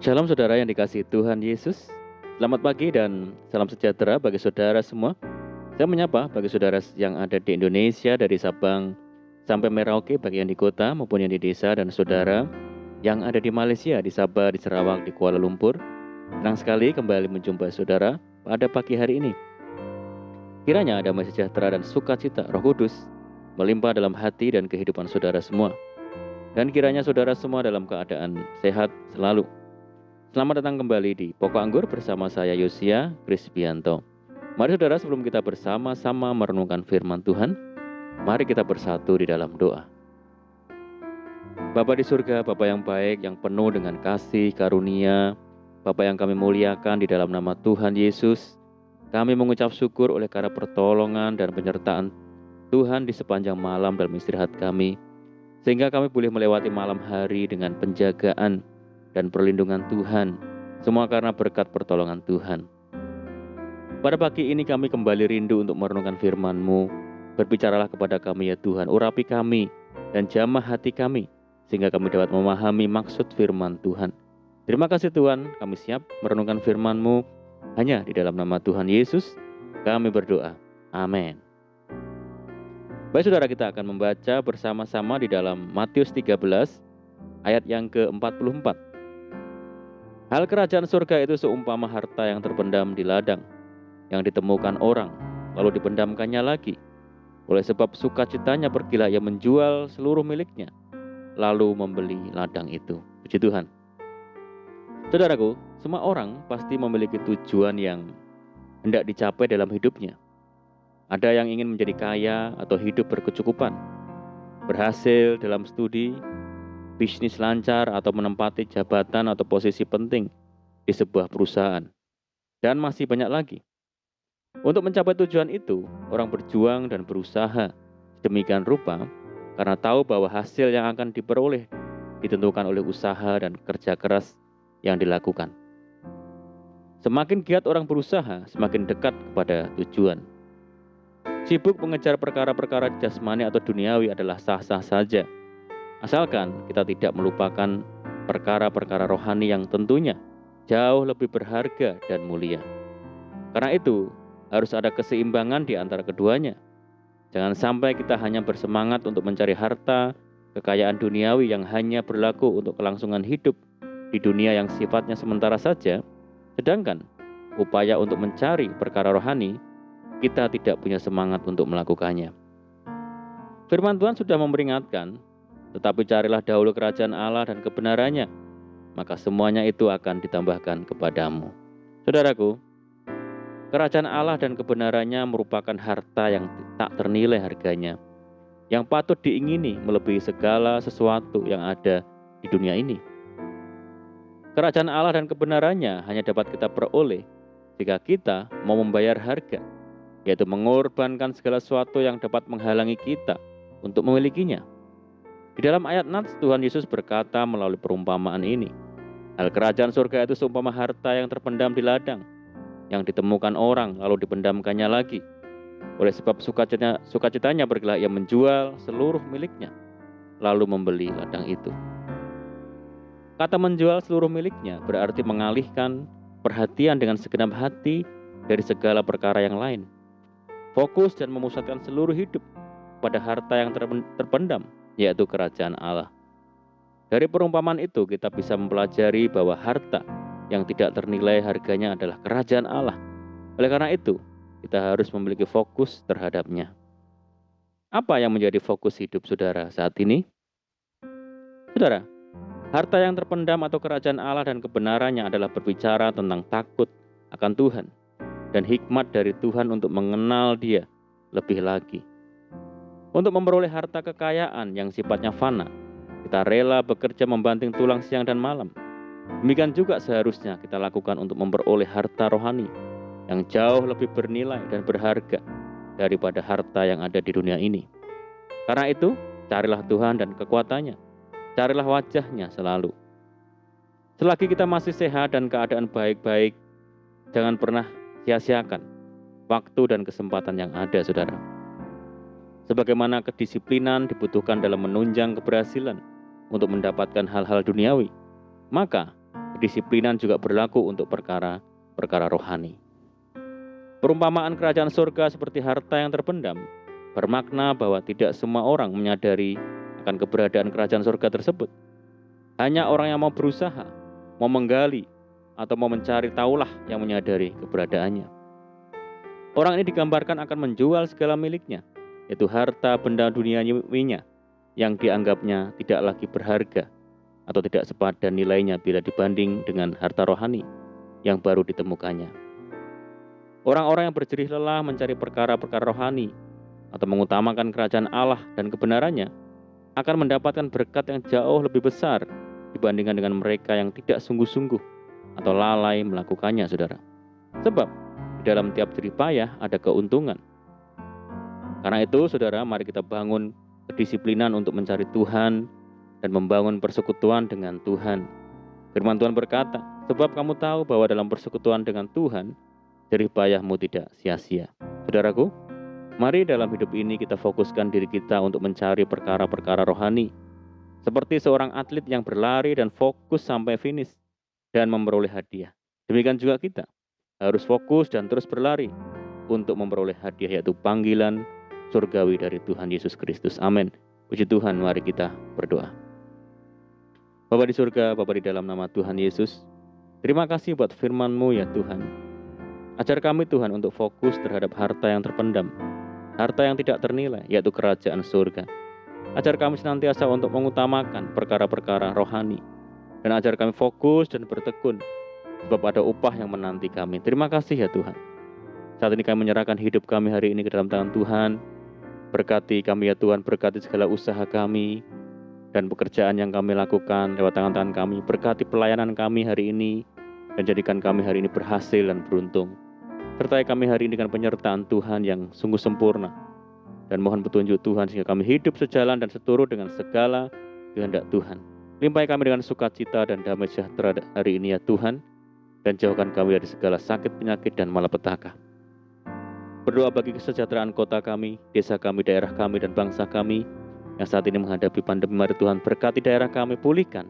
Shalom saudara yang dikasihi Tuhan Yesus. Selamat pagi dan salam sejahtera bagi saudara semua. Saya menyapa bagi saudara yang ada di Indonesia dari Sabang sampai Merauke, bagi yang di kota maupun yang di desa, dan saudara yang ada di Malaysia, di Sabah, di Sarawak, di Kuala Lumpur. Senang sekali kembali menjumpai saudara pada pagi hari ini. Kiranya damai sejahtera dan sukacita Roh Kudus melimpah dalam hati dan kehidupan saudara semua. Dan kiranya saudara semua dalam keadaan sehat selalu. Selamat datang kembali di Pokok Anggur bersama saya Yosia Krisbianto. Mari saudara, sebelum kita bersama-sama merenungkan firman Tuhan, mari kita bersatu di dalam doa. Bapa di surga, Bapa yang baik, yang penuh dengan kasih karunia, Bapa yang kami muliakan, di dalam nama Tuhan Yesus, kami mengucap syukur oleh karena pertolongan dan penyertaan Tuhan di sepanjang malam dalam istirahat kami, sehingga kami boleh melewati malam hari dengan penjagaan dan perlindungan Tuhan, semua karena berkat pertolongan Tuhan. Pada pagi ini kami kembali rindu untuk merenungkan firman-Mu. Berbicaralah kepada kami ya Tuhan, urapi kami dan jamah hati kami, sehingga kami dapat memahami maksud firman Tuhan. Terima kasih Tuhan, kami siap merenungkan firman-Mu hanya di dalam nama Tuhan Yesus kami berdoa. Amin. Baik saudara, kita akan membaca bersama-sama di dalam Matius 13 ayat yang ke-44. Hal kerajaan surga itu seumpama harta yang terpendam di ladang, yang ditemukan orang, lalu dipendamkannya lagi. Oleh sebab sukacitanya pergilah ia menjual seluruh miliknya, lalu membeli ladang itu. Puji Tuhan. Saudaraku, semua orang pasti memiliki tujuan yang hendak dicapai dalam hidupnya. Ada yang ingin menjadi kaya atau hidup berkecukupan, berhasil dalam studi, bisnis lancar, atau menempati jabatan atau posisi penting di sebuah perusahaan. Dan masih banyak lagi. Untuk mencapai tujuan itu, orang berjuang dan berusaha sedemikian rupa karena tahu bahwa hasil yang akan diperoleh ditentukan oleh usaha dan kerja keras yang dilakukan. Semakin giat orang berusaha, semakin dekat kepada tujuan. Sibuk mengejar perkara-perkara jasmani atau duniawi adalah sah-sah saja, asalkan kita tidak melupakan perkara-perkara rohani yang tentunya jauh lebih berharga dan mulia. Karena itu, harus ada keseimbangan di antara keduanya. Jangan sampai kita hanya bersemangat untuk mencari harta, kekayaan duniawi yang hanya berlaku untuk kelangsungan hidup di dunia yang sifatnya sementara saja, sedangkan upaya untuk mencari perkara rohani, kita tidak punya semangat untuk melakukannya. Firman Tuhan sudah memperingatkan, tetapi carilah dahulu kerajaan Allah dan kebenarannya, maka semuanya itu akan ditambahkan kepadamu. Saudaraku, kerajaan Allah dan kebenarannya merupakan harta yang tak ternilai harganya, yang patut diingini melebihi segala sesuatu yang ada di dunia ini. Kerajaan Allah dan kebenarannya hanya dapat kita peroleh jika kita mau membayar harga, yaitu mengorbankan segala sesuatu yang dapat menghalangi kita untuk memilikinya. Di dalam ayat Nats, Tuhan Yesus berkata melalui perumpamaan ini, hal kerajaan surga itu seumpama harta yang terpendam di ladang, yang ditemukan orang lalu dipendamkannya lagi. Oleh sebab sukacitanya pergilah ia menjual seluruh miliknya, lalu membeli ladang itu. Kata menjual seluruh miliknya berarti mengalihkan perhatian dengan segenap hati dari segala perkara yang lain. Fokus dan memusatkan seluruh hidup pada harta yang terpendam, yaitu kerajaan Allah. Dari perumpamaan itu kita bisa mempelajari bahwa harta yang tidak ternilai harganya adalah kerajaan Allah. Oleh karena itu, kita harus memiliki fokus terhadapnya. Apa yang menjadi fokus hidup saudara saat ini? Saudara, harta yang terpendam atau kerajaan Allah dan kebenarannya adalah berbicara tentang takut akan Tuhan dan hikmat dari Tuhan untuk mengenal Dia lebih lagi. Untuk memperoleh harta kekayaan yang sifatnya fana, kita rela bekerja membanting tulang siang dan malam. Demikian juga seharusnya kita lakukan untuk memperoleh harta rohani yang jauh lebih bernilai dan berharga daripada harta yang ada di dunia ini. Karena itu, carilah Tuhan dan kekuatannya. Carilah wajahnya selalu. Selagi kita masih sehat dan keadaan baik-baik, jangan pernah sia-siakan waktu dan kesempatan yang ada, saudara. Sebagaimana kedisiplinan dibutuhkan dalam menunjang keberhasilan untuk mendapatkan hal-hal duniawi, maka kedisiplinan juga berlaku untuk perkara-perkara rohani. Perumpamaan kerajaan surga seperti harta yang terpendam bermakna bahwa tidak semua orang menyadari akan keberadaan kerajaan surga tersebut. Hanya orang yang mau berusaha, mau menggali, atau mau mencari tahulah yang menyadari keberadaannya. Orang ini digambarkan akan menjual segala miliknya, yaitu harta benda duniawinya yang dianggapnya tidak lagi berharga atau tidak sepadan nilainya bila dibanding dengan harta rohani yang baru ditemukannya. Orang-orang yang berjerih lelah mencari perkara-perkara rohani atau mengutamakan kerajaan Allah dan kebenarannya akan mendapatkan berkat yang jauh lebih besar dibandingkan dengan mereka yang tidak sungguh-sungguh atau lalai melakukannya, saudara. Sebab di dalam tiap jerih payah ada keuntungan. Karena itu, saudara, mari kita bangun kedisiplinan untuk mencari Tuhan dan membangun persekutuan dengan Tuhan. Firman Tuhan berkata, sebab kamu tahu bahwa dalam persekutuan dengan Tuhan, jerih payahmu tidak sia-sia. Saudaraku, mari dalam hidup ini kita fokuskan diri kita untuk mencari perkara-perkara rohani. Seperti seorang atlet yang berlari dan fokus sampai finish dan memperoleh hadiah. Demikian juga kita harus fokus dan terus berlari untuk memperoleh hadiah, yaitu panggilan surgawi dari Tuhan Yesus Kristus. Amin. Puji Tuhan, mari kita berdoa. Bapa di surga, Bapa di dalam nama Tuhan Yesus, terima kasih buat firman-Mu ya Tuhan. Ajar kami Tuhan untuk fokus terhadap harta yang terpendam, harta yang tidak ternilai, yaitu kerajaan surga. Ajar kami senantiasa untuk mengutamakan perkara-perkara rohani, dan ajar kami fokus dan bertekun, sebab ada upah yang menanti kami. Terima kasih ya Tuhan. Saat ini kami menyerahkan hidup kami hari ini ke dalam tangan Tuhan. Berkati kami ya Tuhan, berkati segala usaha kami dan pekerjaan yang kami lakukan lewat tangan-tangan kami. Berkati pelayanan kami hari ini dan jadikan kami hari ini berhasil dan beruntung. Sertai kami hari ini dengan penyertaan Tuhan yang sungguh sempurna. Dan mohon petunjuk Tuhan sehingga kami hidup sejalan dan seturut dengan segala kehendak Tuhan. Limpahi kami dengan sukacita dan damai sejahtera hari ini ya Tuhan. Dan jauhkan kami dari segala sakit, penyakit, dan malapetaka. Berdoa bagi kesejahteraan kota kami, desa kami, daerah kami, dan bangsa kami yang saat ini menghadapi pandemi. Mari Tuhan berkati daerah kami, pulihkan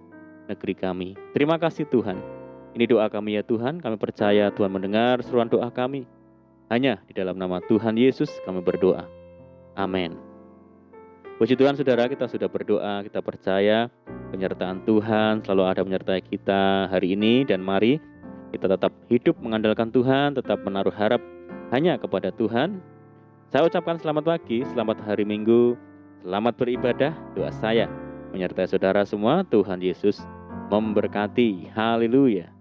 negeri kami. Terima kasih Tuhan. Ini doa kami ya Tuhan. Kami percaya Tuhan mendengar seruan doa kami. Hanya di dalam nama Tuhan Yesus kami berdoa. Amin. Puji Tuhan saudara, kita sudah berdoa. Kita percaya penyertaan Tuhan selalu ada menyertai kita hari ini. Dan mari kita tetap hidup mengandalkan Tuhan, tetap menaruh harap hanya kepada Tuhan. Saya ucapkan selamat pagi, selamat hari Minggu, selamat beribadah. Doa saya menyertai saudara semua. Tuhan Yesus memberkati. Haleluya.